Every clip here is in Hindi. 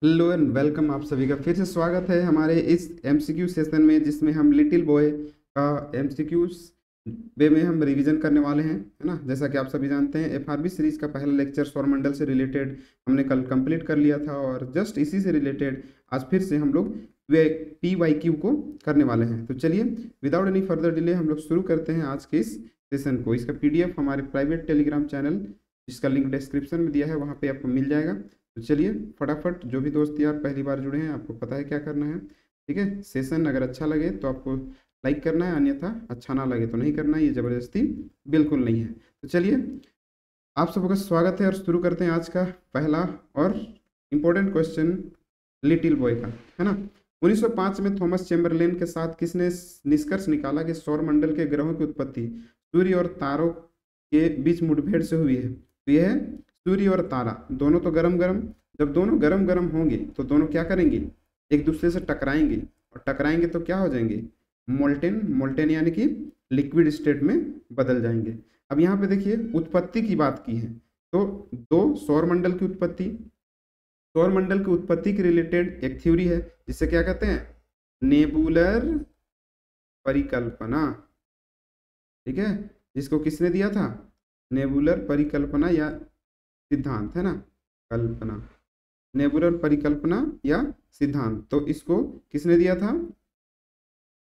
Hello and welcome. आप सभी का फिर से स्वागत है हमारे इस एमसीक्यू सेशन में, जिसमें हम लिटिल बॉय का एमसीक्यूज वे में हम रिवीजन करने वाले हैं, है ना। जैसा कि आप सभी जानते हैं, एफआरबी सीरीज का पहला लेक्चर सौरमंडल से रिलेटेड हमने कल कंप्लीट कर लिया था, और जस्ट इसी से रिलेटेड आज फिर से हम लोग वे PYQ को करने वाले हैं। तो चलिए, विदाउट एनी फर्दर डिले हम लोग शुरू करते हैं आज के इस सेशन को। इसका PDF हमारे प्राइवेट टेलीग्राम चैनल, जिसका लिंक डिस्क्रिप्शन में दिया है, वहाँ पे आपको मिल जाएगा। तो चलिए फटाफट, जो भी दोस्त यार पहली बार जुड़े हैं, आपको पता है क्या करना है। ठीक है, सेशन अगर अच्छा लगे तो आपको लाइक करना है, अन्यथा अच्छा ना लगे तो नहीं करना है। ये ज़बरदस्ती बिल्कुल नहीं है। तो चलिए, आप सबका स्वागत है और शुरू करते हैं आज का पहला और इम्पोर्टेंट क्वेश्चन लिटिल बॉय का, है ना। 1905 में थॉमस चैम्बरलेन के साथ किसने निष्कर्ष निकाला कि सौरमंडल के ग्रहों की उत्पत्ति सूर्य और तारों के बीच मुठभेड़ से हुई है। तो यह है सूर्य और तारा, दोनों तो गरम गरम, जब दोनों गरम गरम होंगे तो दोनों क्या करेंगे, एक दूसरे से टकराएंगे, और टकराएंगे तो क्या हो जाएंगे, मोल्टेन मोल्टेन यानी कि लिक्विड स्टेट में बदल जाएंगे। अब यहाँ पे देखिए, उत्पत्ति की बात की है तो दो सौरमंडल की उत्पत्ति, सौरमंडल की उत्पत्ति के रिलेटेड एक थ्योरी है, जिसे क्या कहते हैं, नेबुलर परिकल्पना। ठीक है, जिसको किसने दिया था, नेबुलर परिकल्पना या सिद्धांत, है ना, कल्पना, नेबुलर परिकल्पना या सिद्धांत। तो इसको किसने दिया था,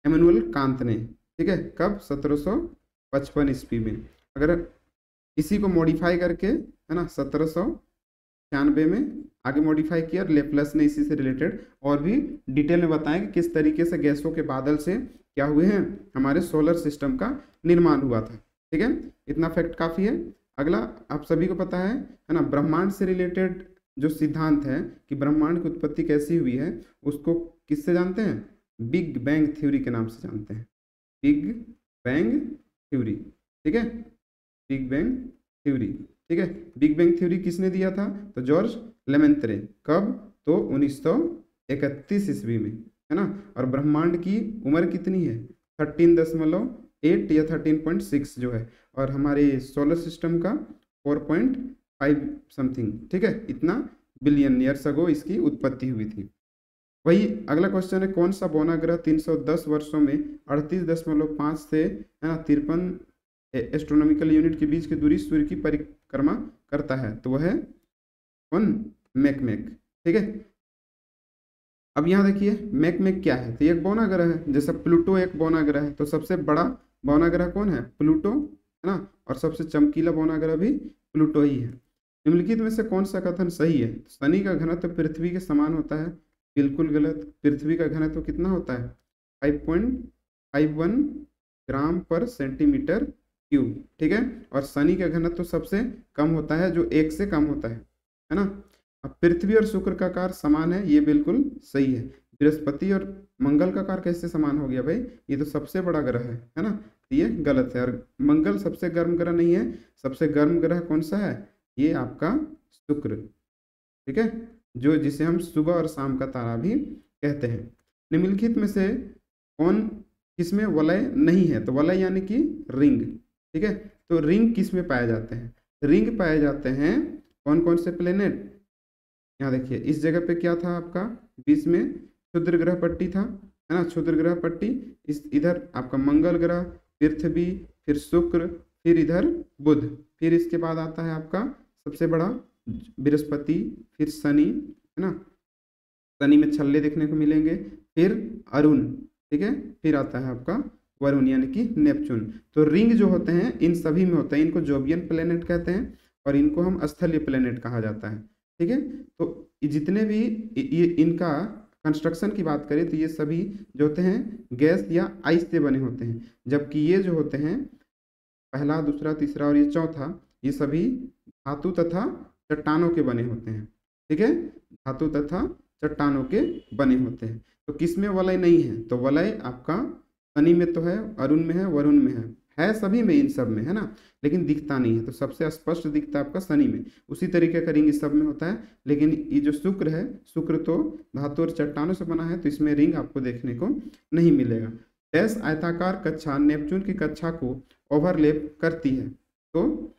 एमैनुअल कांत ने। ठीक है, कब, 1755 ईस्वी में। अगर इसी को मॉडिफाई करके, है ना, 1796 में आगे मॉडिफाई किया, लेप्लस ने इसी से रिलेटेड और भी डिटेल में बताया कि किस तरीके से गैसों के बादल से क्या हुए हैं, हमारे सोलर सिस्टम का निर्माण हुआ था। ठीक है, इतना फैक्ट काफ़ी है। अगला आप सभी को पता है ना, ब्रह्मांड से रिलेटेड जो सिद्धांत है कि ब्रह्मांड की उत्पत्ति कैसी हुई है, उसको किससे जानते हैं, बिग बैंग थ्योरी के नाम से जानते हैं, बिग बैंग थ्योरी। ठीक है, बिग बैंग थ्योरी। ठीक है, बिग बैंग थ्योरी किसने दिया था, तो जॉर्ज लेमेंत्रे। कब, तो 1931 ईस्वी में, है ना। और ब्रह्मांड की उम्र कितनी है, 13.8 या 13.6 जो है, और हमारे सोलर सिस्टम का 4.5 समथिंग। ठीक है, इतना बिलियन ईयर्स अगो इसकी उत्पत्ति हुई थी। वही अगला क्वेश्चन है, कौन सा बौना ग्रह 310 वर्षों में 38.5 से, है ना, 53 एस्ट्रोनॉमिकल यूनिट के बीच की दूरी सूर्य की परिक्रमा करता है। तो वह है कौन, मैकमैक। ठीक है, अब यहाँ देखिए मैकमैक क्या है, तो ये एक बौना ग्रह है, जैसे प्लूटो एक बौना ग्रह है, तो सबसे बड़ा बौना ग्रह कौन है, प्लूटो, है ना, और सबसे चमकीला बौना ग्रह भी प्लूटो ही है। निम्नलिखित में से कौन सा कथन सही है, शनि का घनत्व पृथ्वी के समान होता है। बिल्कुल गलत। पृथ्वी का घनत्व कितना होता है, 5.51 ग्राम पर सेंटीमीटर क्यूब। ठीक है, और शनि का घनत्व सबसे कम होता है, जो 1 से कम होता है ना। अब पृथ्वी और शुक्र का आकार समान है, ये बिल्कुल सही है। बृहस्पति और मंगल का आकार कैसे समान हो गया भाई, ये तो सबसे बड़ा ग्रह है ना। तो ये गलत है, और मंगल सबसे गर्म ग्रह नहीं है। सबसे गर्म ग्रह कौन सा है, ये आपका शुक्र। ठीक है, जो जिसे हम सुबह और शाम का तारा भी कहते हैं। निम्नलिखित में से कौन, किसमें वलय नहीं है, तो वलय यानी कि रिंग। ठीक है, तो रिंग किस में पाए जाते हैं, रिंग पाए जाते हैं कौन कौन से प्लेनेट। यहाँ देखिए, इस जगह पे क्या था आपका, बीच में क्षुद्र ग्रह पट्टी था, है ना, क्षुद्र ग्रह पट्टी। इस इधर आपका मंगल ग्रह, पृथ्वी, फिर शुक्र, फिर इधर बुध, फिर इसके बाद आता है आपका सबसे बड़ा बृहस्पति, फिर शनि, है ना, शनि में छल्ले देखने को मिलेंगे, फिर अरुण। ठीक है, फिर आता है आपका वरुण यानी कि नेपच्यून। तो रिंग जो होते हैं इन सभी में होते हैं, इनको जोबियन प्लेनेट कहते हैं, और इनको हम स्थलीय प्लेनेट कहा जाता है। ठीक है, तो जितने भी ये इनका कंस्ट्रक्शन की बात करें तो ये सभी जो होते हैं गैस या आइस से बने होते हैं, जबकि ये जो होते हैं पहला, दूसरा, तीसरा और ये चौथा, ये सभी धातु तथा चट्टानों के बने होते हैं। ठीक है, धातु तथा चट्टानों के बने होते हैं। तो किसमें वलय नहीं है, तो वलय आपका शनि में तो है, अरुण में है, वरुण में है सभी में, इन सब में, है ना, लेकिन दिखता नहीं है। तो सबसे स्पष्ट दिखता है आपका शनि में। उसी तरीके का रिंग इस सब में होता है, लेकिन ये जो शुक्र है, शुक्र तो धातु और चट्टानों से बना है, तो इसमें रिंग आपको देखने को नहीं मिलेगा। डैश आयताकार कक्षा नेपच्यून की कक्षा को ओवरलैप करती है, तो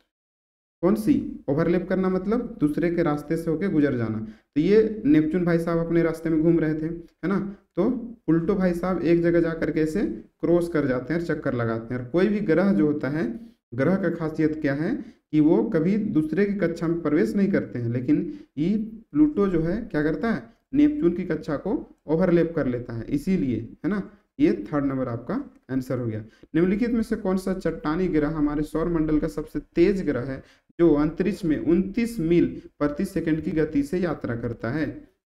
कौन सी? ओवरलैप करना मतलब दूसरे के रास्ते से होके गुजर जाना। तो ये नेपच्यून भाई साहब अपने रास्ते में घूम रहे थे, है ना, तो प्लूटो भाई साहब एक जगह जा करके इसे क्रॉस कर जाते हैं और चक्कर लगाते हैं। और कोई भी ग्रह जो होता है, ग्रह का खासियत क्या है कि वो कभी दूसरे की कक्षा में प्रवेश नहीं करते हैं, लेकिन ये प्लूटो जो है क्या करता है, नेपच्यून की कक्षा को ओवरलैप कर लेता है, इसीलिए, है ना। ये थर्ड नंबर आपका आंसर हो गया। निम्नलिखित में से कौन सा चट्टानी ग्रह हमारे सौर मंडल का सबसे तेज ग्रह है जो अंतरिक्ष में 29 मील प्रति सेकंड की गति से यात्रा करता है?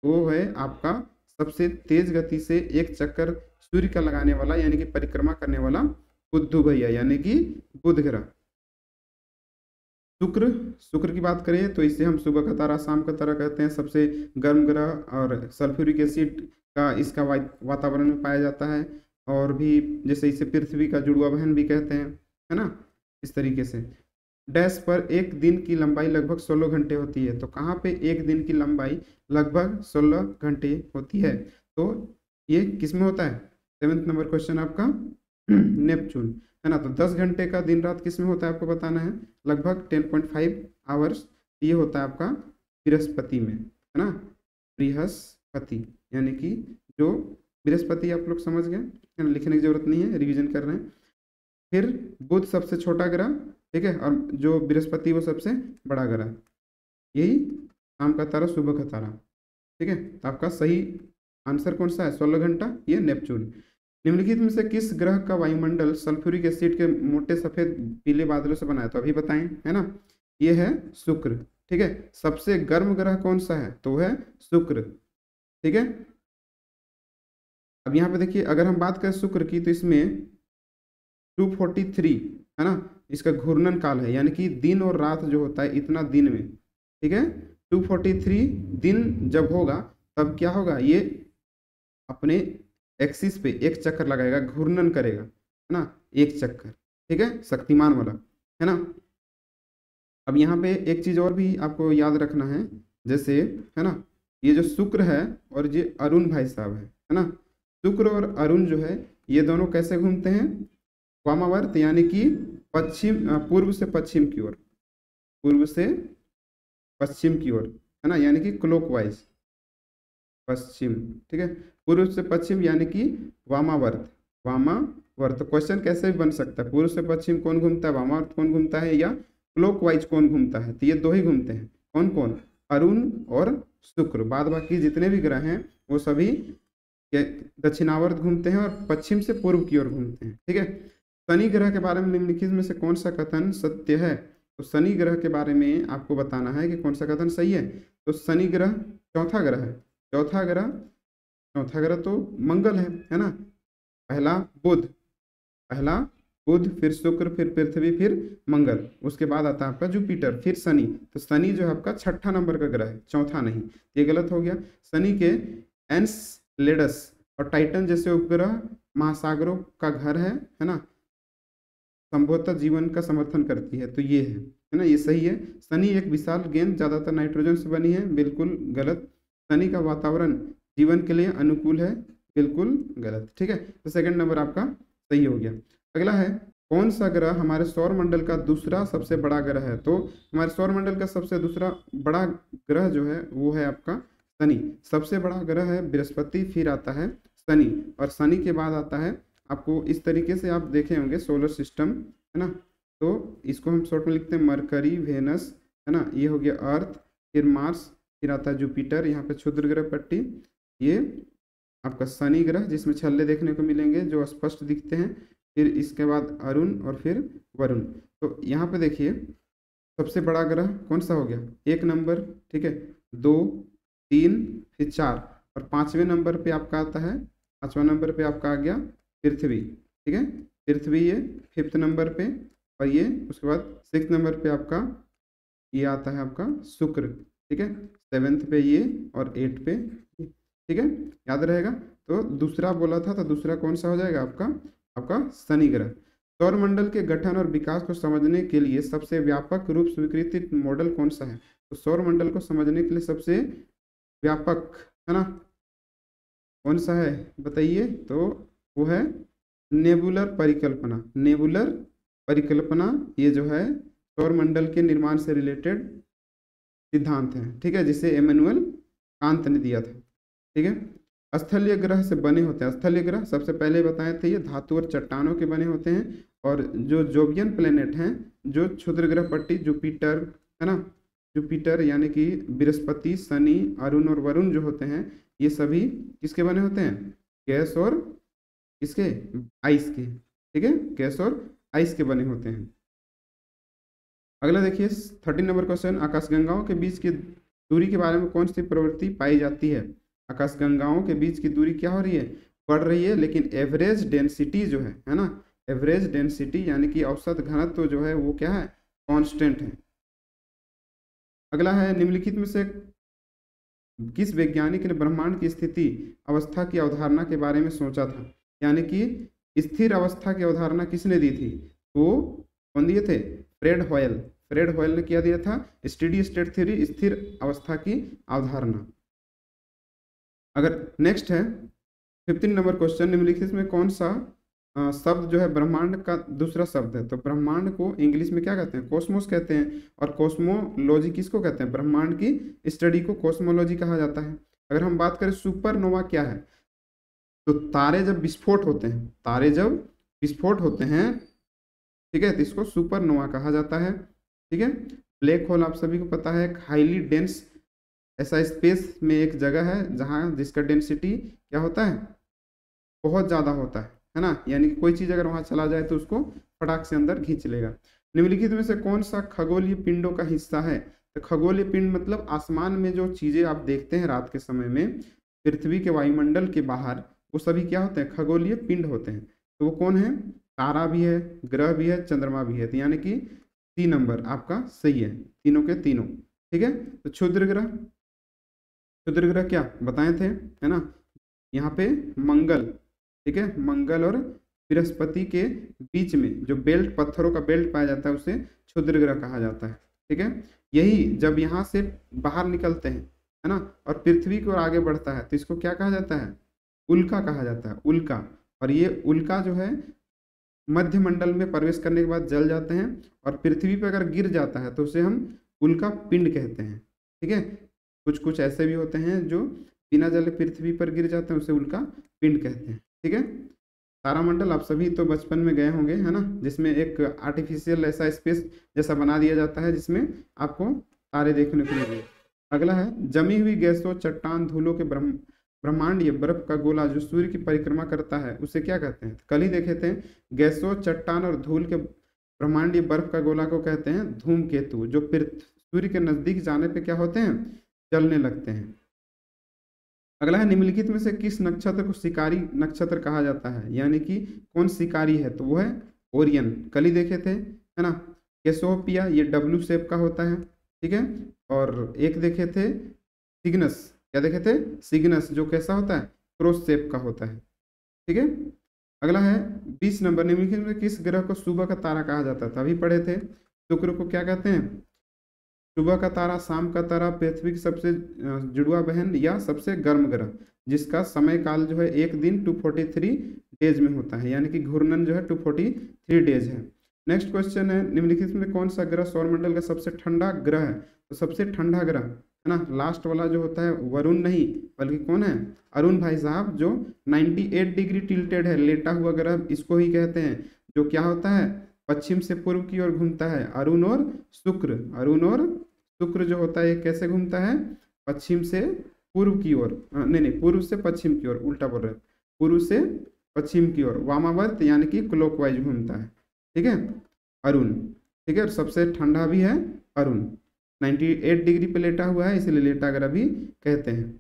वो है आपका सबसे तेज गति से एक चक्कर सूर्य का लगाने वाला, यानी कि परिक्रमा करने वाला बुध भैया, यानी कि बुध ग्रह। शुक्र, शुक्र की बात करें तो इसे हम सुबह का तारा शाम का तारा कहते हैं, सबसे गर्म ग्रह, और सल्फ्यूरिक एसिड का इसका वातावरण में पाया जाता है। और भी जैसे इसे पृथ्वी का जुड़वा बहन भी कहते हैं, है ना, इस तरीके से। डैश पर एक दिन की लंबाई लगभग 16 घंटे होती है, तो कहाँ पे एक दिन की लंबाई लगभग 16 घंटे होती है? तो ये किस में होता है? 7th नंबर क्वेश्चन आपका नेपच्यून, है ना। तो 10 घंटे का दिन रात किस में होता है आपको बताना है, लगभग 10.5 आवर्स। ये होता है आपका बृहस्पति में, है ना, बृहस्पति, यानी कि जो बृहस्पति आप लोग समझ गए, है ना, लिखने की जरूरत नहीं है, रिवीजन कर रहे हैं। फिर बुध सबसे छोटा ग्रह, ठीक है, और जो बृहस्पति वो सबसे बड़ा ग्रह। यही शाम का तारा सुबह का तारा, ठीक है। तो आपका सही आंसर कौन सा है? 16 घंटा, ये नेपच्यून। निम्नलिखित में से किस ग्रह का वायुमंडल सल्फ्यूरिक एसिड के मोटे सफेद पीले बादलों से बना है? तो अभी बताएं, है ना, ये है शुक्र, ठीक है। सबसे गर्म ग्रह कौन सा है? तो है शुक्र, ठीक है। अब यहाँ पे देखिए, अगर हम बात करें शुक्र की, तो इसमें 243, है ना, इसका घूर्णन काल है, यानी कि दिन और रात जो होता है इतना दिन में, ठीक है। 243 दिन जब होगा तब क्या होगा, ये अपने एक्सिस पे एक चक्कर लगाएगा, घूर्णन करेगा, है ना, एक चक्कर, ठीक है, शक्तिमान वाला, है ना। अब यहाँ पे एक चीज और भी आपको याद रखना है, जैसे, है ना, ये जो शुक्र है और ये अरुण भाई साहब है ना, शुक्र और अरुण जो है ये दोनों कैसे घूमते हैं? वामावर्त, यानी कि पश्चिम, पूर्व से पश्चिम की ओर, पूर्व से पश्चिम की ओर, है ना, यानी कि क्लॉकवाइज, पश्चिम, ठीक है, पूर्व से पश्चिम यानी कि वामावर्त, वामावर्त। तो क्वेश्चन कैसे भी बन सकता है, पूर्व से पश्चिम कौन घूमता है, वामावर्त कौन घूमता है, या क्लॉकवाइज कौन घूमता है? तो ये दो ही घूमते हैं, कौन कौन? अरुण और शुक्र। बाद बाकी जितने भी ग्रह हैं वो सभी दक्षिणावर्त घूमते हैं और पश्चिम से पूर्व की ओर घूमते हैं, ठीक है। शनि ग्रह के बारे में निम्नलिखित में से कौन सा कथन सत्य है? तो शनि ग्रह के बारे में आपको बताना है कि कौन सा कथन सही है। तो शनि ग्रह चौथा ग्रह है, चौथा ग्रह, चौथा ग्रह तो मंगल है ना। पहला बुध, पहला बुध, फिर शुक्र, फिर पृथ्वी, फिर मंगल, उसके बाद आता है आपका जुपिटर, फिर शनि। तो शनि जो है आपका छठा नंबर का ग्रह है, चौथा नहीं, ये गलत हो गया। शनि के एन्सेलेडस और टाइटन जैसे उपग्रह महासागरों का घर है ना, संभवतः जीवन का समर्थन करती है, तो ये है ना, ये सही है। शनि एक विशाल गेंद ज्यादातर नाइट्रोजन से बनी है, बिल्कुल गलत। शनि का वातावरण जीवन के लिए अनुकूल है, बिल्कुल गलत, ठीक है। तो सेकंड नंबर आपका सही हो गया। अगला है, कौन सा ग्रह हमारे सौर मंडल का दूसरा सबसे बड़ा ग्रह है? तो हमारे सौर मंडल का सबसे दूसरा बड़ा ग्रह जो है वो है आपका शनि। सबसे बड़ा ग्रह है बृहस्पति, फिर आता है शनि, और शनि के बाद आता है आपको, इस तरीके से आप देखे होंगे सोलर सिस्टम, है ना। तो इसको हम शॉर्ट में लिखते हैं मरकरी, वेनस, है ना, ये हो गया अर्थ, फिर मार्स, फिर आता है जुपिटर, यहाँ पे क्षुद्र ग्रह पट्टी, ये आपका शनि ग्रह जिसमें छल्ले देखने को मिलेंगे जो स्पष्ट दिखते हैं, फिर इसके बाद अरुण और फिर वरुण। तो यहाँ पे देखिए सबसे बड़ा ग्रह कौन सा हो गया, 1 नंबर, ठीक है, 2, 3, फिर 4, और 5वें नंबर पे आपका आता है, 5वां नंबर पे आपका आ गया पृथ्वी, ठीक है, पृथ्वी ये 5th नंबर पे, और ये उसके बाद 6th नंबर पे आपका ये आता है आपका शुक्र, ठीक है, 7th पे ये और 8th पे, ठीक है, याद रहेगा। तो दूसरा बोला था, तो दूसरा कौन सा हो जाएगा आपका, आपका शनि ग्रह। सौर मंडल के गठन और विकास को समझने के लिए सबसे व्यापक रूप स्वीकृत मॉडल कौन सा है? तो सौर मंडल को समझने के लिए सबसे व्यापक, है ना, कौन सा है बताइए? तो वो है नेबुलर परिकल्पना, नेबुलर परिकल्पना, ये जो है सौर मंडल के निर्माण से रिलेटेड सिद्धांत है, ठीक है, जिसे इमैनुअल कांत ने दिया था, ठीक है। स्थलीय ग्रह से बने होते हैं, स्थलीय ग्रह सबसे पहले बताए थे, ये धातु और चट्टानों के बने होते हैं। और जो जोवियन प्लेनेट हैं, जो क्षुद्र ग्रह पट्टी, जुपिटर है ना, जुपिटर यानी कि बृहस्पति, शनि, अरुण और वरुण जो होते हैं, ये सभी किसके बने होते हैं? गैस और किसके? आइस के, ठीक है, गैस और आइस के बने होते हैं। अगला देखिए 13 नंबर क्वेश्चन, आकाशगंगाओं के बीच की दूरी के बारे में कौन सी प्रवृत्ति पाई जाती है? आकाशगंगाओं के बीच की दूरी क्या हो रही है? बढ़ रही है, लेकिन एवरेज डेंसिटी जो है ना, एवरेज डेंसिटी यानी कि औसत घनत्व तो जो है वो क्या है? कांस्टेंट है। अगला है, निम्नलिखित में से किस वैज्ञानिक ने ब्रह्मांड की स्थिति अवस्था की अवधारणा के बारे में सोचा था? यानी कि स्थिर अवस्था की अवधारणा किसने दी थी? तो कौन दिए थे? Fred Hoyle. फ्रेड हॉयल ने क्या दिया था? स्टेडी स्टेट थ्योरी, स्थिर अवस्था की अवधारणा। अगर नेक्स्ट है 15 नंबर क्वेश्चन, निम्नलिखित में कौन सा शब्द जो है ब्रह्मांड का दूसरा शब्द है? तो ब्रह्मांड को इंग्लिश में क्या कहते हैं? कॉस्मोस कहते हैं। और कॉस्मोलॉजी किसको कहते हैं? ब्रह्मांड की स्टडी को कॉस्मोलॉजी कहा जाता है। अगर हम बात करें सुपरनोवा क्या है, तो तारे जब विस्फोट होते हैं, तारे जब विस्फोट होते हैं, ठीक है, तो इसको सुपरनोवा कहा जाता है, ठीक है। ब्लैक होल आप सभी को पता है, हाईली डेंस ऐसा स्पेस में एक जगह है जहाँ जिसका डेंसिटी क्या होता है? बहुत ज़्यादा होता है ना, यानी कि कोई चीज़ अगर वहाँ चला जाए तो उसको फटाक से अंदर खींच लेगा। निम्नलिखित में से कौन सा खगोलीय पिंडों का हिस्सा है? तो खगोलीय पिंड मतलब आसमान में जो चीज़ें आप देखते हैं रात के समय में पृथ्वी के वायुमंडल के बाहर, वो सभी क्या होते हैं? खगोलीय पिंड होते हैं। तो वो कौन है? तारा भी है, ग्रह भी है, चंद्रमा भी है। तो यानी कि 3 नंबर आपका सही है, तीनों के तीनों, ठीक है। तो क्षुद्र ग्रह, क्षुद्र ग्रह क्या बताए थे, है ना, यहाँ पे मंगल, ठीक है, मंगल और बृहस्पति के बीच में जो बेल्ट, पत्थरों का बेल्ट पाया जाता है उसे क्षुद्र ग्रह कहा जाता है, ठीक है। यही जब यहाँ से बाहर निकलते हैं, है ना, और पृथ्वी की ओर आगे बढ़ता है तो इसको क्या कहा जाता है? उल्का कहा जाता है, उल्का। और ये उल्का जो है मध्य मंडल में प्रवेश करने के बाद जल जाते हैं, और पृथ्वी पर अगर गिर जाता है तो उसे हम उल्का पिंड कहते हैं, ठीक है। कुछ कुछ ऐसे भी होते हैं जो बिना जले पृथ्वी पर गिर जाते हैं, उसे उल्का पिंड कहते हैं, ठीक है। तारामंडल आप सभी तो बचपन में गए होंगे, है ना, जिसमें एक आर्टिफिशियल ऐसा स्पेस जैसा बना दिया जाता है जिसमें आपको तारे देखने को मिलेंगे। अगला है, जमी हुई गैसों, चट्टान, धूलों के ब्रह्मांड या बर्फ का गोला जो सूर्य की परिक्रमा करता है उसे क्या कहते हैं? कल ही देखे थे, गैसों, चट्टान और धूल के ब्रह्मांड या बर्फ का गोला को कहते हैं धूमकेतु, जो सूर्य के नजदीक जाने पे क्या होते हैं? जलने लगते हैं। अगला है, निम्नलिखित में से किस नक्षत्र को शिकारी नक्षत्र कहा जाता है? यानी कि कौन शिकारी है? तो वो है ओरियन। कल ही देखे थे, है ना, कैसोपिया, ये डब्ल्यू शेप का होता है, ठीक है। और एक देखे थे सिग्नस, क्या देखे थे? सिग्नस, जो कैसा होता है? क्रॉस शेप का होता है, ठीक है। अगला है 20 नंबर, निम्नलिखित में किस ग्रह को सुबह का तारा कहा जाता था? अभी पढ़े थे, शुक्र को क्या कहते हैं? सुबह का तारा, शाम का तारा, पृथ्वी की सबसे जुड़वा बहन या सबसे गर्म ग्रह, जिसका समय काल जो है एक दिन 243 डेज में होता है, यानी कि घूर्णन जो है 243 डेज है। नेक्स्ट क्वेश्चन है, निम्नलिखित में कौन सा ग्रह सौरमंडल का सबसे ठंडा ग्रह है? तो सबसे ठंडा ग्रह, है ना, लास्ट वाला जो होता है वरुण नहीं, बल्कि कौन है? अरुण भाई साहब, जो 98 डिग्री टिल्टेड है, लेटा हुआ ग्रह, इसको ही कहते हैं, जो क्या होता है? पश्चिम से पूर्व की ओर घूमता है। अरुण और शुक्र, अरुण और शुक्र जो होता है ये कैसे घूमता है? पश्चिम से पूर्व की ओर, नहीं, पूर्व से पश्चिम की ओर, उल्टा बोल रहे हैं, पूर्व से पश्चिम की ओर, वामावर्त यानी कि क्लॉकवाइज घूमता है, ठीक है, अरुण, ठीक है। और सबसे ठंडा भी है अरुण, 98 डिग्री पे लेटा हुआ है, इसलिए लेटा ग्रह भी कहते हैं।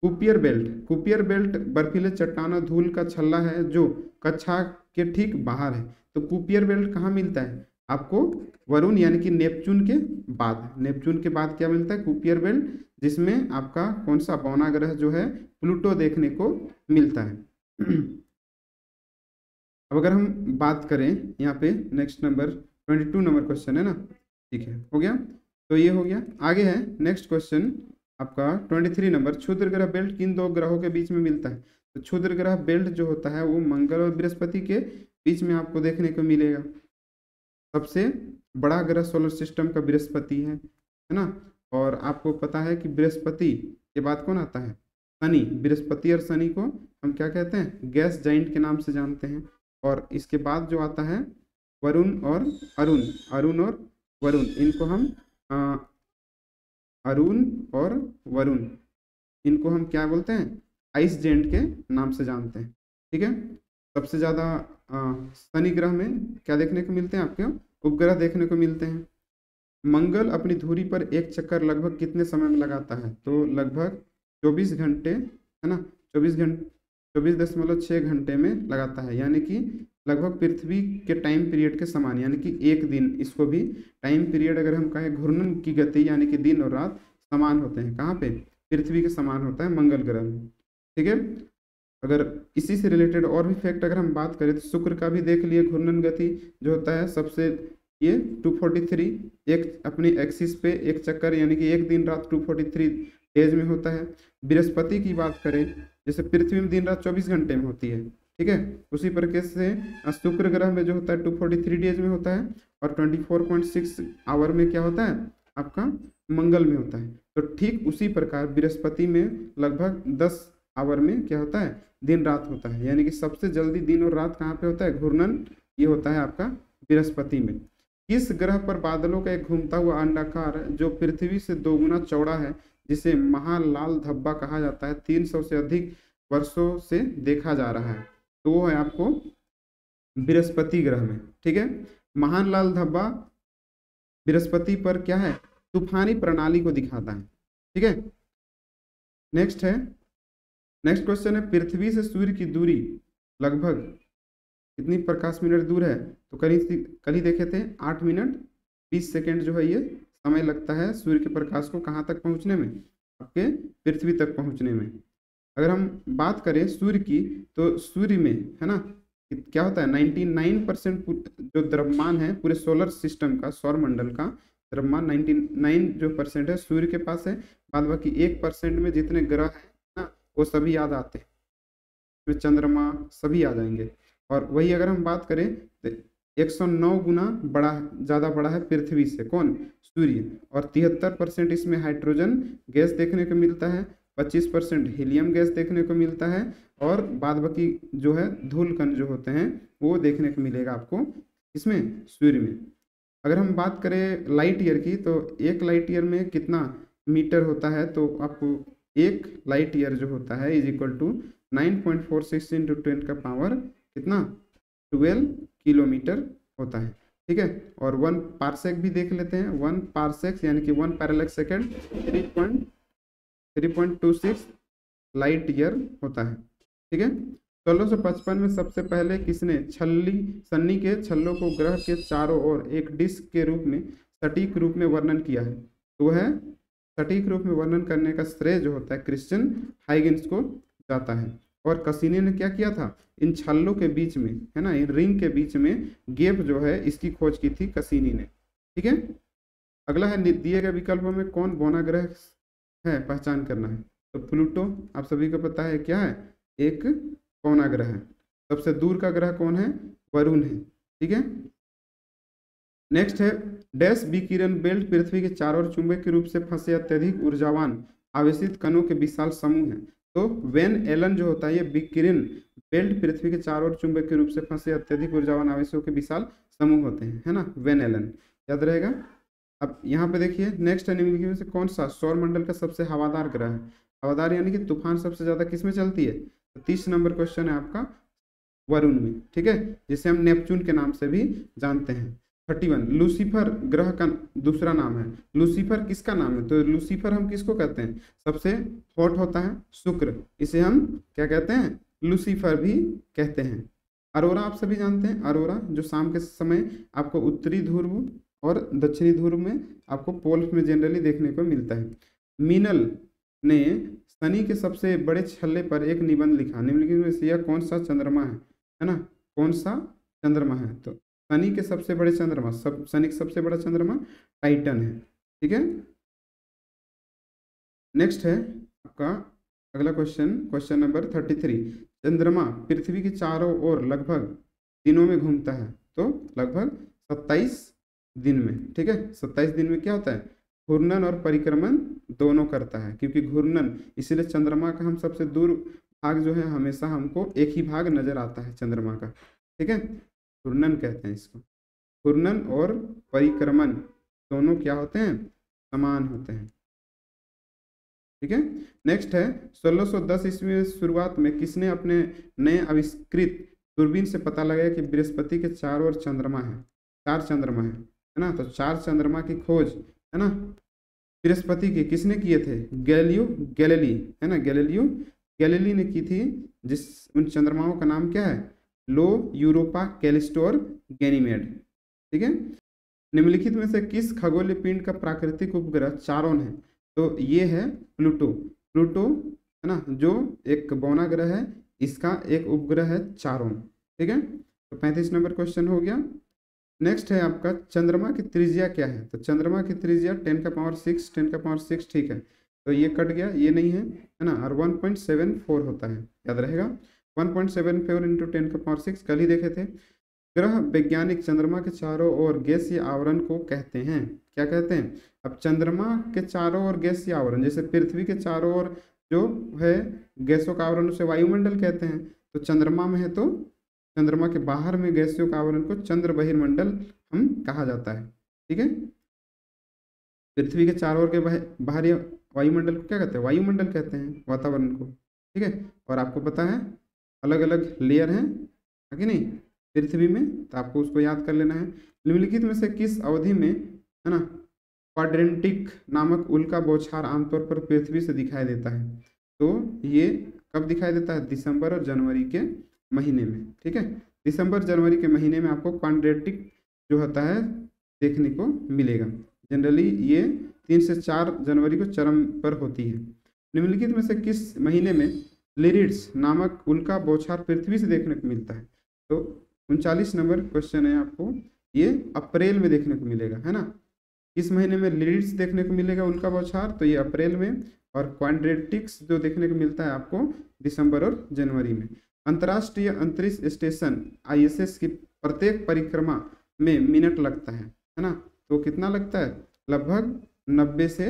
कुपियर बेल्ट, कुपियर बेल्ट बर्फीले चट्टानों, धूल का छल्ला है जो कक्षा के ठीक बाहर है। तो कुपियर बेल्ट कहाँ मिलता है आपको? वरुण यानी कि नेपच्यून के बाद, नेपच्यून के बाद क्या मिलता है? कुपियर बेल्ट, जिसमें आपका कौन सा बौना ग्रह जो है? प्लूटो देखने को मिलता है। अब अगर हम बात करें यहाँ पे नेक्स्ट नंबर 22 नंबर क्वेश्चन है ना, ठीक है, हो गया, तो ये हो गया। आगे है नेक्स्ट क्वेश्चन आपका 23 नंबर, क्षुद्र ग्रह बेल्ट किन दो ग्रहों के बीच में मिलता है? तो क्षुद्र ग्रह बेल्ट जो होता है वो मंगल और बृहस्पति के बीच में आपको देखने को मिलेगा। सबसे बड़ा ग्रह सोलर सिस्टम का बृहस्पति है ना। और आपको पता है कि बृहस्पति के बाद कौन आता है, शनि। बृहस्पति और शनि को हम क्या कहते हैं, गैस जाइंट के नाम से जानते हैं। और इसके बाद जो आता है वरुण और अरुण, अरुण और वरुण, इनको हम अरुण और वरुण, इनको हम क्या बोलते हैं, आइस जेंट के नाम से जानते हैं। ठीक है। सबसे ज़्यादा शनि ग्रह में क्या देखने को मिलते हैं, आपके उपग्रह देखने को मिलते हैं। मंगल अपनी धुरी पर एक चक्कर लगभग कितने समय में लगाता है, तो लगभग 24 घंटे, है ना, 24.6 घंटे में लगाता है, यानी कि लगभग पृथ्वी के टाइम पीरियड के समान, यानी कि एक दिन। इसको भी टाइम पीरियड अगर हम कहें, घूर्णन की गति यानी कि दिन और रात समान होते हैं, कहाँ पे, पृथ्वी के समान होता है मंगल ग्रह में। ठीक है। अगर इसी से रिलेटेड और भी फैक्ट अगर हम बात करें तो शुक्र का भी देख लिए, घूर्णन गति जो होता है सबसे, ये 243 एक अपनी एक्सिस पे एक चक्कर, यानी कि एक दिन रात 243 डेज में होता है। बृहस्पति की बात करें, जैसे पृथ्वी में दिन रात 24 घंटे में होती है, ठीक है, उसी प्रकार से शुक्र ग्रह में जो होता है 243 डेज में होता है, और 24.6 आवर में क्या होता है आपका, मंगल में होता है। तो ठीक उसी प्रकार बृहस्पति में लगभग 10 आवर में क्या होता है, दिन रात होता है, यानी कि सबसे जल्दी दिन और रात कहाँ पे होता है, घूर्णन, ये होता है आपका बृहस्पति में। किस ग्रह पर बादलों का एक घूमता हुआ अंडाकार जो पृथ्वी से 2 गुना चौड़ा है, जिसे महालाल धब्बा कहा जाता है, 300 से अधिक वर्षों से देखा जा रहा है, तो वो है आपको बृहस्पति ग्रह में। ठीक है। महान लाल धब्बा बृहस्पति पर क्या है, तूफानी प्रणाली को दिखाता है। ठीक है। नेक्स्ट क्वेश्चन है, पृथ्वी से सूर्य की दूरी लगभग कितनी प्रकाश मिनट दूर है, तो कल ही देखे थे 8 मिनट 20 सेकेंड जो है ये समय लगता है सूर्य के प्रकाश को कहाँ तक पहुँचने में, आपके पृथ्वी तक पहुँचने में। अगर हम बात करें सूर्य की, तो सूर्य में, है ना, क्या होता है, 99% जो द्रव्यमान है पूरे सोलर सिस्टम का, सौर मंडल का द्रव्यमान 99 जो % है सूर्य के पास है। बाद बाकी 1% में जितने ग्रह है ना, वो सभी याद आते हैं, चंद्रमा सभी आ जाएंगे। और वही अगर हम बात करें तो 109 गुना ज़्यादा बड़ा है पृथ्वी से, कौन, सूर्य। और 73% इसमें हाइड्रोजन गैस देखने को मिलता है, 25% हीलियम गैस देखने को मिलता है, और बाद बाकी जो है धूल कण जो होते हैं वो देखने को मिलेगा आपको इसमें, सूर्य में। अगर हम बात करें लाइट ईयर की, तो एक लाइट ईयर में कितना मीटर होता है, तो आपको एक लाइट ईयर जो होता है इज इक्वल टू 9.46 × 10 का पावर कितना, 12 किलोमीटर होता है। ठीक है। और 1 पारसेक भी देख लेते हैं, 1 पारसेक यानी कि 1 पैरेलल सेकेंड 3.26 लाइट ईयर होता है। ठीक है। 1655 में सबसे पहले किसने सन्नी के छल्लों को ग्रह के चारों ओर एक डिस्क के रूप में सटीक रूप में वर्णन किया है, तो वह सटीक रूप में वर्णन करने का श्रेय जो होता है क्रिश्चियन हाइगेंस को जाता है। और कसीनी ने क्या किया था, इन छल्लों के बीच में, है ना, इन रिंग के बीच में गैप जो है इसकी खोज की थी कसीनी ने। ठीक है। अगला है, दिए गए विकल्पों में कौन बौना ग्रह है, पहचान करना है। तो प्लूटो आप सभी को पता है क्या है, एक बौना ग्रह है। सबसे दूर का ग्रह कौन है, वरुण है। ठीक है। नेक्स्ट है, डैश विकिरण बेल्ट पृथ्वी के चारों ओर चुंबक के रूप से फंसे अत्यधिक ऊर्जावान आवेशित कणों के विशाल समूह है। तो वेन एलन जो होता है, ये विकिरण बेल्ट पृथ्वी के चारों ओर चुंबक के रूप से फंसे अत्यधिक ऊर्जावान आवेशों के विशाल समूह होते हैं, है ना, वेन एलन, याद रहेगा। अब यहाँ पे देखिए, नेक्स्ट है, निम्नलिखित में से कौन सा सौर मंडल का सबसे हवादार ग्रह है। हवादार यानी कि तूफान सबसे ज्यादा किस में चलती है, तो 30 नंबर क्वेश्चन है आपका वरुण में। ठीक है, जिसे हम नेपच्यून के नाम से भी जानते हैं। 31, लूसीफर ग्रह का दूसरा नाम है। लूसीफर किसका नाम है, तो लूसीफर हम किसको कहते हैं, सबसे हॉट होता है शुक्र, इसे हम क्या कहते हैं, लूसीफर भी कहते हैं। अरोरा आप सभी जानते हैं, अरोरा जो शाम के समय आपको उत्तरी ध्रुव और दक्षिणी ध्रुव में आपको पोल्स में जनरली देखने को मिलता है। मीनल ने शनि के सबसे बड़े छल्ले पर एक निबंध लिखा, निम्नलिखित में से यह कौन सा चंद्रमा है ना, कौन सा चंद्रमा है, तो शनि के सबसे बड़े चंद्रमा, शनि का सबसे बड़ा चंद्रमा टाइटन है। ठीक है। नेक्स्ट है आपका अगला क्वेश्चन नंबर 33, चंद्रमा पृथ्वी के चारों ओर लगभग दिनों में घूमता है, तो लगभग 27 दिन में, ठीक है। 27 दिन में क्या होता है, घूर्णन और परिक्रमण दोनों करता है, क्योंकि घूर्णन, इसीलिए चंद्रमा का हम सबसे दूर भाग जो है हमेशा हमको एक ही भाग नजर आता है चंद्रमा का, ठीक है। घूर्णन कहते हैं इसको। घूर्णन और परिक्रमण दोनों क्या होते हैं, समान होते हैं, ठीक है। नेक्स्ट है 1610 ईस्वी में शुरुआत में किसने अपने नए आविष्कृत दूरबीन से पता लगाया कि बृहस्पति के चारों ओर चंद्रमा है, 4 चंद्रमा है ना। तो 4 चंद्रमा की खोज है ना बृहस्पति की किसने किए थे, गैलीलियो गैलीली, है ना, गैलीलियो गैलीली ने की थी। जिस उन चंद्रमाओं का नाम क्या है, लो, यूरोपा, कैलिस्टो और गैनीमेड, ठीक है। निम्नलिखित में से किस खगोलीय पिंड का प्राकृतिक उपग्रह चारोन है, तो ये है प्लूटो। प्लूटो है ना, जो एक बौना ग्रह है, इसका एक उपग्रह है चारोन, ठीक है। तो 35 नंबर क्वेश्चन हो गया। नेक्स्ट है आपका चंद्रमा की त्रिज्या क्या है, तो चंद्रमा की त्रिज्या 10⁻6 ठीक है। तो ये कट गया, ये नहीं है ना, और 1.74 होता है, याद रहेगा। 1.74 इंटू 10⁻6 कल ही देखे थे। ग्रह वैज्ञानिक चंद्रमा के चारों ओर गैसीय आवरण को कहते हैं, क्या कहते हैं। अब चंद्रमा के चारों ओर गैसीय आवरण, जैसे पृथ्वी के चारों ओर जो है गैसों का आवरण उसे वायुमंडल कहते हैं, तो चंद्रमा में है तो चंद्रमा के बाहर में गैसों का आवरण को चंद्र बहिर्मंडल हम कहा जाता है, ठीक है। पृथ्वी के चारों ओर के बाहरी वायुमंडल को क्या कहते हैं, वायुमंडल कहते हैं, वातावरण को, ठीक है। और आपको पता है अलग अलग लेयर हैं, है कि नहीं, पृथ्वी में, तो आपको उसको याद कर लेना है। निम्नलिखित में से किस अवधि में, है ना, क्वाड्रेंटिक नामक उल्का बौछार आमतौर पर पृथ्वी से दिखाई देता है, तो ये कब दिखाई देता है, दिसंबर और जनवरी के महीने में, ठीक है। दिसंबर जनवरी के महीने में आपको क्वाड्रेंटिक जो होता है देखने को मिलेगा। जनरली ये 3 से 4 जनवरी को चरम पर होती है। निम्नलिखित में से किस महीने में लिरिड्स नामक उल्का बौछार पृथ्वी से देखने को मिलता है, तो 39 नंबर क्वेश्चन है आपको, ये अप्रैल में देखने को मिलेगा, है ना। किस महीने में लिरिड्स देखने को मिलेगा उल्का बौछार, तो ये अप्रैल में, और क्वाड्रेंटिक्स जो देखने को मिलता है आपको दिसंबर और जनवरी में। अंतर्राष्ट्रीय अंतरिक्ष स्टेशन ISS की प्रत्येक परिक्रमा में मिनट लगता है ना, तो कितना लगता है, लगभग 90 से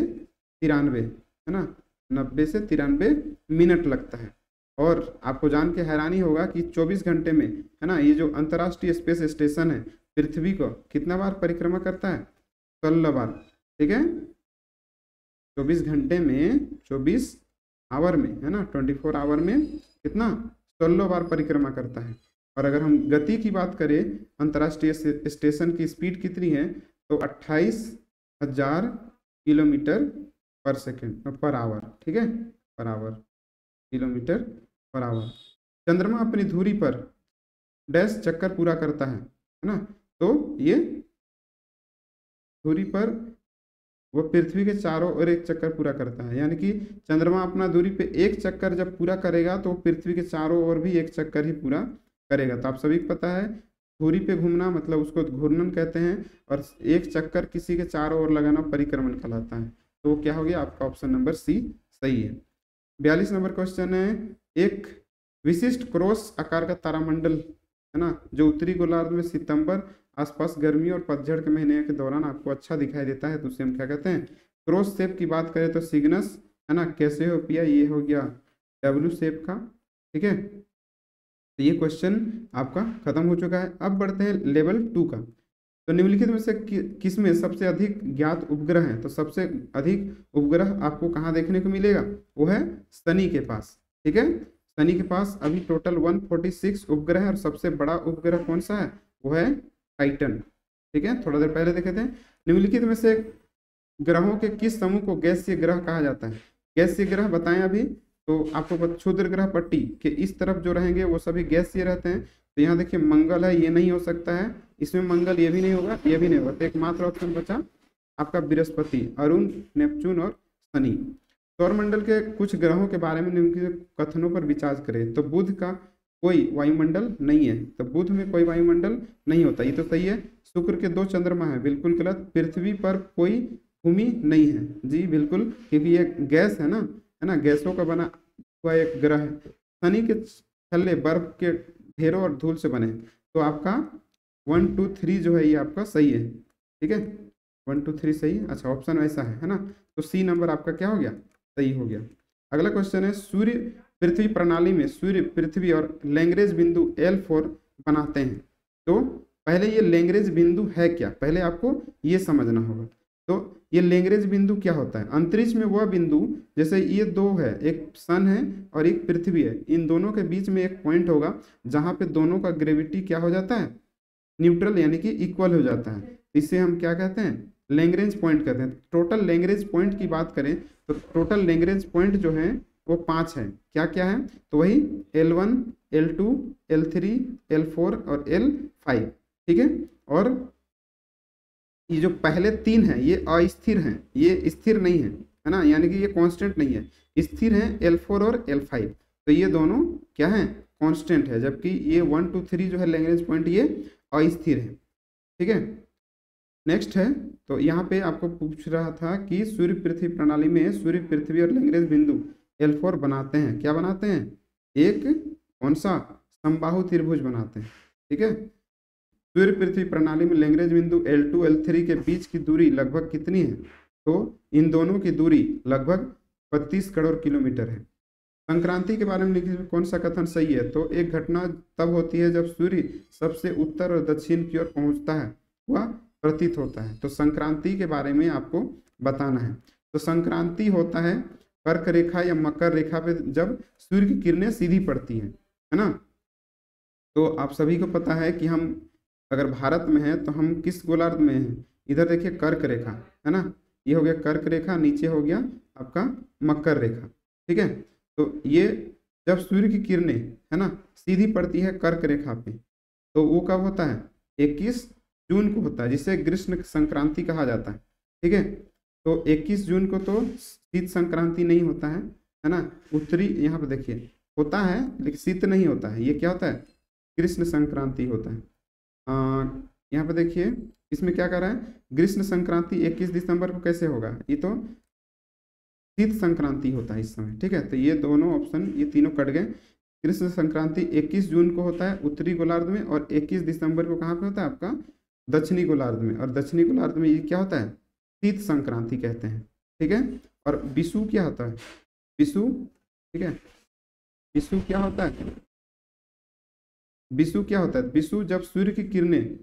93, है ना, 90 से 93 मिनट लगता है। और आपको जान के हैरानी होगा कि 24 घंटे में, है ना, ये जो अंतर्राष्ट्रीय स्पेस स्टेशन है पृथ्वी को कितना बार परिक्रमा करता है, 16 बार, ठीक है। 24 घंटे में, 24 आवर में, है ना, 24 आवर में कितना, 16 बार परिक्रमा करता है। और अगर हम गति की बात करें, अंतर्राष्ट्रीय स्टेशन की स्पीड कितनी है, तो 28,000 किलोमीटर पर सेकेंड पर आवर, ठीक है, per hour, kilometre per hour. चंद्रमा अपनी धुरी पर डैश चक्कर पूरा करता है ना, तो ये धुरी पर वो पृथ्वी के चारों ओर एक चक्कर पूरा करता है, यानी कि चंद्रमा अपना दूरी पे एक चक्कर जब पूरा करेगा तो पृथ्वी के चारों ओर भी एक चक्कर ही पूरा करेगा। तो आप सभी को पता है धुरी पे घूमना मतलब उसको घूर्णन कहते हैं, और एक चक्कर किसी के चारों ओर लगाना परिक्रमण कहलाता है। तो क्या हो गया आपका ऑप्शन नंबर सी सही है। 42 नंबर क्वेश्चन है, एक विशिष्ट क्रॉस आकार का तारामंडल, है ना, जो उत्तरी गोलार्ध में सितंबर आसपास गर्मी और पतझड़ के महीने के दौरान आपको अच्छा दिखाई देता है, तो उसे हम क्या कहते हैं, क्रॉस शेप की बात करें तो सिग्नस, है ना, कैसियोपिया, ये हो गया डब्ल्यू शेप का, ठीक है। तो ये क्वेश्चन आपका खत्म हो चुका है। अब बढ़ते हैं लेवल 2 का। तो निम्नलिखित में से किस में सबसे अधिक ज्ञात उपग्रह है, तो सबसे अधिक उपग्रह आपको कहाँ देखने को मिलेगा, वो है शनि के पास, ठीक है। शनि के पास अभी टोटल 146 उपग्रह है, और सबसे बड़ा उपग्रह कौन सा है, वो है टाइटन, ठीक है, थोड़ा देर पहले देखे थे। निम्नलिखित में से ग्रहों के किस समूह को गैसीय ग्रह कहा जाता है, गैसीय ग्रह बताएं अभी, तो आपको क्षुद्र ग्रह पट्टी के इस तरफ जो रहेंगे वो सभी गैसीय रहते हैं। तो यहाँ देखिए मंगल है, ये नहीं हो सकता है, इसमें मंगल ये भी नहीं होगा, ये भी नहीं होगा, तो एकमात्र ऑप्शन बचा आपका बृहस्पति, अरुण, नेपच्यून और शनि। सौरमंडल के कुछ ग्रहों के बारे में निम्नलिखित कथनों पर विचार करें। तो बुध का कोई वायुमंडल नहीं है, तो बुध में कोई वायुमंडल नहीं होता, ये तो सही है। शुक्र के 2 चंद्रमा है, बिल्कुल गलत। पृथ्वी पर कोई भूमि नहीं है, जी बिल्कुल, क्योंकि ये गैस है ना, गैसों का बना हुआ एक ग्रह है। शनि के छल्ले बर्फ के ढेरों और धूल से बने, तो आपका 1 2 3 जो है ये आपका सही है, ठीक है, 1 2 3 सही। अच्छा, ऑप्शन ऐसा है ना, तो सी नंबर आपका क्या हो गया, सही हो गया। अगला क्वेश्चन है, सूर्य पृथ्वी प्रणाली में सूर्य पृथ्वी और लैग्रेंज बिंदु L4 बनाते हैं। तो पहले ये लैग्रेंज बिंदु है क्या, पहले आपको ये समझना होगा। तो ये लैग्रेंज बिंदु क्या होता है, अंतरिक्ष में वह बिंदु, जैसे ये दो है, एक सन है और एक पृथ्वी है, इन दोनों के बीच में एक पॉइंट होगा जहां पे दोनों का ग्रेविटी क्या हो जाता है, न्यूट्रल यानी कि इक्वल हो जाता है। इसे हम क्या कहते हैं, लैग्रेंज पॉइंट कहते हैं। टोटल लैग्रेंज पॉइंट की बात करें तो टोटल लैग्रेंज पॉइंट जो है वो 5 है। क्या क्या है, तो वही L1, L2, L3, L4 और L5, ठीक है। और ये जो पहले 3 है ये अस्थिर हैं, ये स्थिर नहीं है ना, यानी कि ये कांस्टेंट नहीं है, स्थिर है L4 और L5। तो ये दोनों क्या है, कांस्टेंट है, जबकि ये 1 2 3 जो है लैग्रेंज पॉइंट ये अस्थिर है, ठीक है। नेक्स्ट है, तो यहाँ पे आपको पूछ रहा था कि सूर्य पृथ्वी प्रणाली में सूर्य पृथ्वी और लैग्रेंज बिंदु L4 बनाते हैं, क्या बनाते हैं, एक कौन सा, समबाहु त्रिभुज बनाते हैं, ठीक है। सूर्य पृथ्वी प्रणाली में लैग्रेंज बिंदु L2 L3 के बीच की दूरी लगभग कितनी है, तो इन दोनों की दूरी लगभग 32 करोड़ किलोमीटर है। संक्रांति के बारे में लिखे कौन सा कथन सही है, तो एक घटना तब होती है जब सूर्य सबसे उत्तर और दक्षिण की ओर पहुंचता है, वह प्रतीत होता है। तो संक्रांति के बारे में आपको बताना है। तो संक्रांति होता है कर्क रेखा या मकर रेखा पे जब सूर्य की किरणें सीधी पड़ती है ना। तो आप सभी को पता है कि हम अगर भारत में हैं तो हम किस गोलार्ध में हैं, इधर देखिए कर्क रेखा है ना, ये हो गया कर्क रेखा, नीचे हो गया आपका मकर रेखा, ठीक है। तो ये जब सूर्य की किरणें है ना सीधी पड़ती है कर्क रेखा पे, तो वो कब होता है, 21 जून को होता है, जिसे ग्रीष्म संक्रांति कहा जाता है, ठीक है। तो 21 जून को तो शीत संक्रांति नहीं होता है ना, उत्तरी यहाँ पे देखिए होता है लेकिन शीत नहीं होता है, ये क्या होता है, कृष्ण संक्रांति होता है। यहाँ पे देखिए इसमें क्या कर रहा है, ग्रीष्म संक्रांति 21 दिसंबर को कैसे होगा, ये तो शीत संक्रांति होता है इस समय, ठीक है। तो ये दोनों ऑप्शन, ये तीनों कट गए। कृष्ण संक्रांति 21 जून को होता है उत्तरी गोलार्ध में, और 21 दिसंबर को कहाँ पे होता है आपका, दक्षिणी गोलार्ध में। और दक्षिणी गोलार्ध में ये क्या होता है, शीत संक्रांति कहते हैं, ठीक है। और विषु क्या होता है, विषु, ठीक है, विषु क्या होता है, विषु क्या होता है, विषु जब सूर्य की किरणें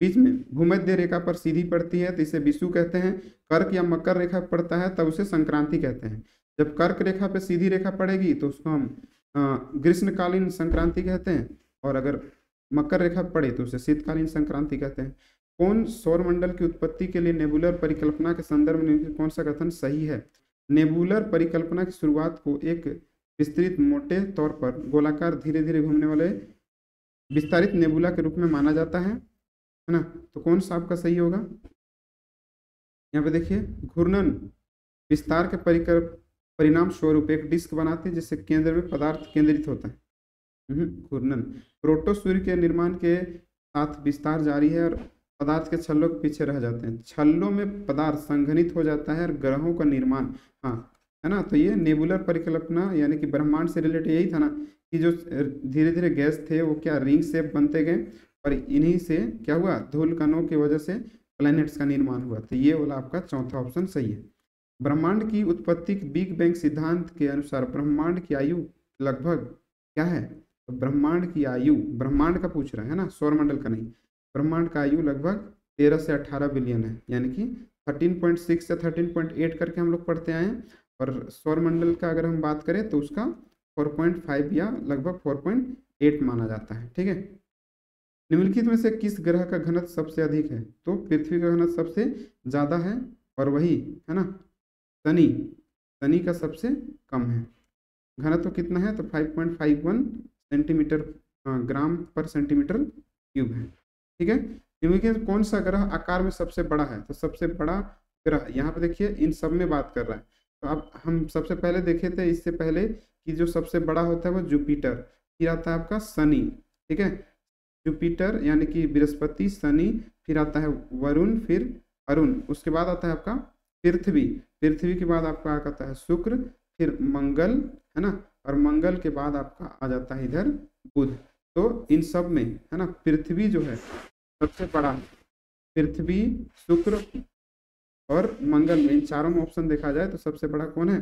बीच में भूमध्य रेखा पर सीधी पड़ती है तो इसे विषु कहते हैं। कर्क या मकर रेखा पड़ता है तब उसे संक्रांति कहते हैं। जब कर्क रेखा पे सीधी रेखा पड़ेगी तो उसको हम ग्रीष्मकालीन संक्रांति कहते हैं, और अगर मकर रेखा पड़े तो उसे शीतकालीन संक्रांति कहते हैं। कौन सौरमंडल की उत्पत्ति के लिए नेबुलर परिकल्पना के संदर्भ में कौन सा कथन सही है। नेबुलर परिकल्पना की शुरुआत को एक विस्तृत मोटे तौर पर गोलाकार धीरे धीरे घूमने वाले विस्तारित नेबुला के रूप में माना जाता है ना। तो कौन सा आपका सही होगा, यहाँ पे देखिए घूर्णन विस्तार के परिणाम स्वरूप एक डिस्क बनाते हैं जिससे केंद्र में पदार्थ केंद्रित होता है। घूर्णन प्रोटो सूर्य के निर्माण के साथ विस्तार जारी है और पदार्थ के छल्लों के पीछे रह जाते हैं। छल्लों में पदार्थ संघनित हो जाता है और ग्रहों का निर्माण, हाँ है ना। तो ये नेबुलर परिकल्पना यानी कि ब्रह्मांड से रिलेटेड यही था ना, कि जो धीरे धीरे गैस थे वो क्या रिंग शेप बनते गए, और इन्हीं से क्या हुआ, धूल कणों की वजह से प्लैनेट्स का निर्माण हुआ। तो ये वाला आपका चौथा ऑप्शन सही है। ब्रह्मांड की उत्पत्ति के बिग बैंग सिद्धांत के अनुसार ब्रह्मांड की आयु लगभग क्या है, तो ब्रह्मांड की आयु, ब्रह्मांड का पूछ रहा है ना, सौरमंडल का नहीं, ब्रह्मांड का आयु लगभग 13 से 18 बिलियन है, यानी कि 13.6 से 13.8 करके हम लोग पढ़ते आए हैं। और सौरमंडल का अगर हम बात करें तो उसका 4.5 या लगभग 4.8 माना जाता है, ठीक है। निम्नलिखित में से किस ग्रह का घनत्व सबसे अधिक है, तो पृथ्वी का घनत्व सबसे ज़्यादा है, और वही है ना शनि, शनि का सबसे कम है। घनत्व कितना है, तो 5.51 सेंटीमीटर ग्राम पर सेंटीमीटर क्यूब है, ठीक है। निम्नलिखित कौन सा ग्रह आकार में सबसे बड़ा है, तो सबसे बड़ा ग्रह यहाँ पे देखिए इन सब में बात कर रहा है। तो अब हम सबसे पहले देखे थे इससे पहले कि जो सबसे बड़ा होता है वो जुपिटर, फिर आता है आपका शनि, ठीक है, जुपिटर यानी कि बृहस्पति, शनि, फिर आता है वरुण, फिर अरुण, उसके बाद आता है आपका पृथ्वी, पृथ्वी के बाद आपका आता है शुक्र, फिर मंगल है ना, और मंगल के बाद आपका आ जाता है इधर बुध। तो इन सब में है ना पृथ्वी जो है सबसे बड़ा है, पृथ्वी, शुक्र और मंगल में, इन चारों में ऑप्शन देखा जाए तो सबसे बड़ा कौन है?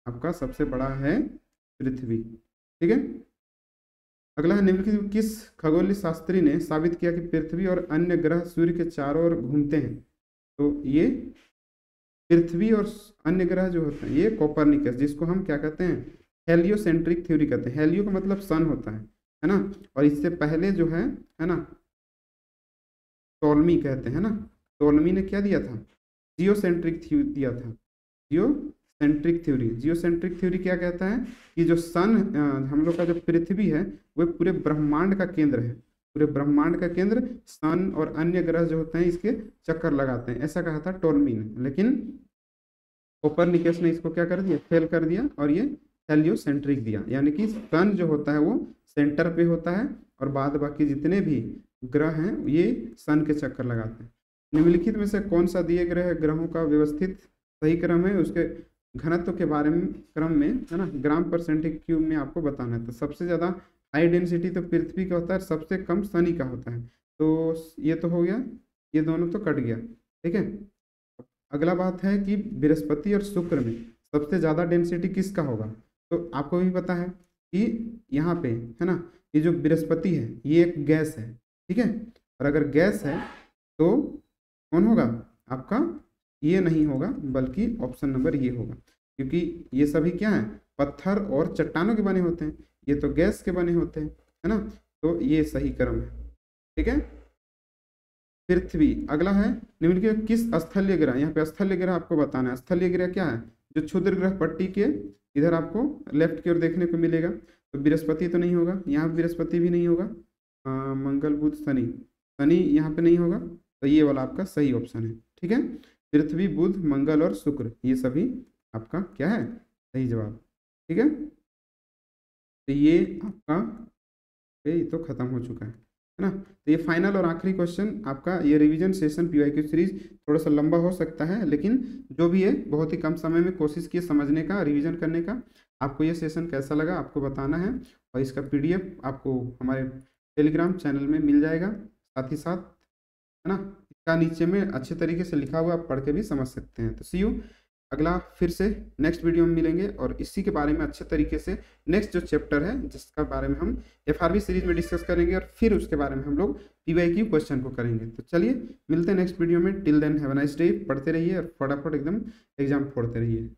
आपका सबसे बड़ा है पृथ्वी। ठीक है। अगला है, निम्नलिखित में किस खगोलीय शास्त्री ने साबित किया कि पृथ्वी और अन्य ग्रह सूर्य के चारों ओर घूमते हैं? तो ये पृथ्वी और अन्य ग्रह जो होते हैं, ये कोपरनिकस, जिसको हम क्या कहते हैं? हेलियोसेंट्रिक थ्योरी कहते हैं। हेलियो का मतलब सन होता है ना। और इससे पहले जो है ना, टोलमी कहते हैं ना, टोलमी ने क्या दिया था? जियोसेंट्रिक थ्योरी दिया था। जियोसेंट्रिक थ्योरी, जियोसेंट्रिक थ्योरी क्या कहता है कि जो सन, हम लोग का जो पृथ्वी है वो पूरे ब्रह्मांड का केंद्र है। पूरे ब्रह्मांड का केंद्र सन और अन्य ग्रह जो होते हैं इसके चक्कर लगाते हैं, ऐसा कहा था टोलमी ने। लेकिन कोपरनिकस ने इसको क्या कर दिया? फेल कर दिया और ये हेलियोसेंट्रिक दिया, यानी कि सन जो होता है वो सेंटर पे होता है और बाद बाकी जितने भी ग्रह हैं ये सन के चक्कर लगाते हैं। निम्नलिखित में से कौन सा दिए गए ग्रहों का व्यवस्थित सही क्रम है? उसके घनत्व के बारे में क्रम में, है ना, ग्राम पर सेंटीग्रेड क्यूब में आपको बताना है। तो सबसे ज़्यादा हाई डेंसिटी तो पृथ्वी का होता है, सबसे कम शनि का होता है। तो ये तो हो गया, ये दोनों तो कट गया। ठीक है। अगला बात है कि बृहस्पति और शुक्र में सबसे ज़्यादा डेंसिटी किसका होगा? तो आपको भी पता है कि यहाँ पे, है ना, ये जो बृहस्पति है ये एक गैस है। ठीक है। और अगर गैस है तो कौन होगा आपका? ये नहीं होगा, बल्कि ऑप्शन नंबर ये होगा, क्योंकि ये सभी क्या है? पत्थर और चट्टानों के बने होते हैं, ये तो गैस के बने होते हैं, है ना। तो ये सही क्रम है। ठीक है। पृथ्वी। अगला है, निम्नलिखित में किस स्थलीय ग्रह, यहाँ पे स्थलीय ग्रह आपको बताना है। स्थलीय ग्रह क्या है? जो क्षुद्र ग्रह पट्टी के इधर आपको लेफ्ट की ओर देखने को मिलेगा। तो बृहस्पति तो नहीं होगा, यहाँ बृहस्पति भी नहीं होगा, मंगल, बुध, शनि, शनि यहाँ पे नहीं होगा, तो ये वाला आपका सही ऑप्शन है। ठीक है। पृथ्वी, बुध, मंगल और शुक्र, ये सभी आपका क्या है? सही जवाब। ठीक है। तो ये आपका, ये तो खत्म हो चुका है ना। तो ये फाइनल और आखिरी क्वेश्चन आपका, ये रिवीजन सेशन पीवाईक्यू सीरीज थोड़ा सा लंबा हो सकता है, लेकिन जो भी है बहुत ही कम समय में कोशिश की समझने का, रिवीजन करने का। आपको ये सेशन कैसा लगा आपको बताना है, और इसका पीडीएफ आपको हमारे टेलीग्राम चैनल में मिल जाएगा। साथ ही साथ, है ना, इसका नीचे में अच्छे तरीके से लिखा हुआ, आप पढ़ के भी समझ सकते हैं। तो सी यू, अगला फिर से नेक्स्ट वीडियो में मिलेंगे, और इसी के बारे में अच्छे तरीके से नेक्स्ट जो चैप्टर है जिसका बारे में हम एफआरबी सीरीज में डिस्कस करेंगे, और फिर उसके बारे में हम लोग पीवाईक्यू क्वेश्चन को करेंगे। तो चलिए मिलते हैं नेक्स्ट वीडियो में। Till then have a nice day. पढ़ते रहिए और फटाफट एकदम एग्जाम फोड़ते रहिए।